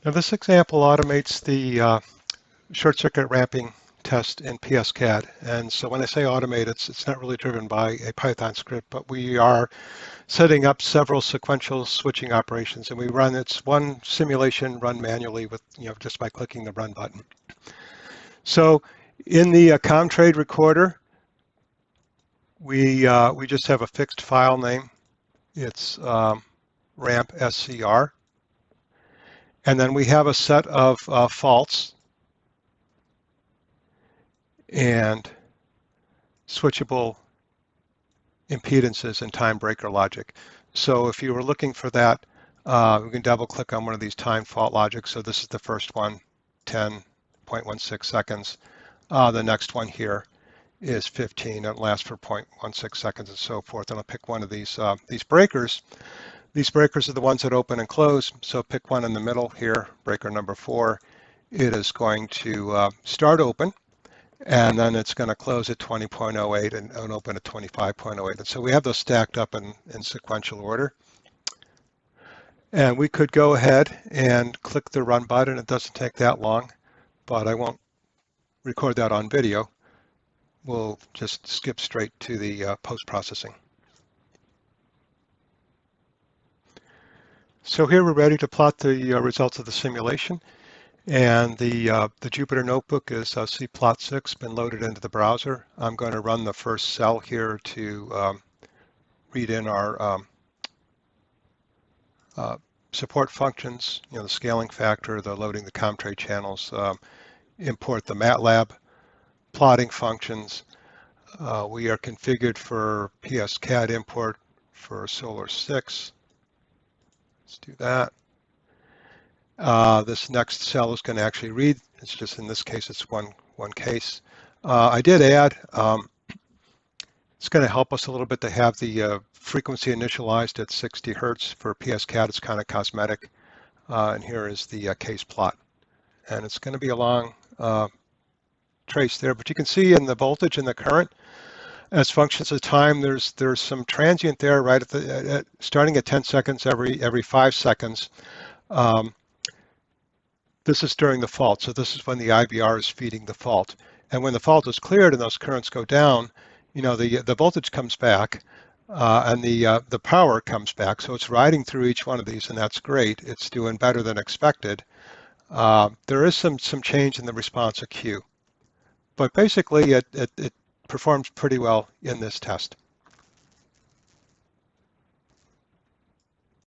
Now this example automates the short circuit ramping test in PSCAD. And so when I say automate, it's not really driven by a Python script, but we are setting up several sequential switching operations, and we run, it's one simulation run manually with, just by clicking the run button. So in the ComTrade recorder, we just have a fixed file name. It's ramp SCR. And then we have a set of faults and switchable impedances and time breaker logic. So if you were looking for that, we can double click on one of these time fault logics. So this is the first one, 10.16 seconds. The next one here is 15, and it lasts for 0.16 seconds and so forth. And I'll pick one of these breakers. These breakers are the ones that open and close. So pick one in the middle here, breaker number 4. It is going to start open, and then it's going to close at 20.08 and open at 25.08. And so we have those stacked up in sequential order. And we could go ahead and click the run button. It doesn't take that long, but I won't record that on video. We'll just skip straight to the post-processing. So here we're ready to plot the results of the simulation. And the Jupyter Notebook is cplot6, been loaded into the browser. I'm going to run the first cell here to read in our support functions, the scaling factor, the loading the ComTrade channels, import the MATLAB plotting functions. We are configured for PSCAD import for Solar 6. Let's do that. This next cell is going to actually read. It's just, in this case, it's one case. I did add, it's going to help us a little bit to have the frequency initialized at 60 Hertz for PSCAD. It's kind of cosmetic. And here is the case plot. And it's going to be a long trace there, but you can see in the voltage and the current as functions of time, there's some transient there right at starting at 10 seconds every 5 seconds. This is during the fault, so this is when the IVR is feeding the fault. And when the fault is cleared and those currents go down, the voltage comes back and the power comes back. So it's riding through each one of these, and that's great. It's doing better than expected. There is some change in the response of Q, but basically it performs pretty well in this test.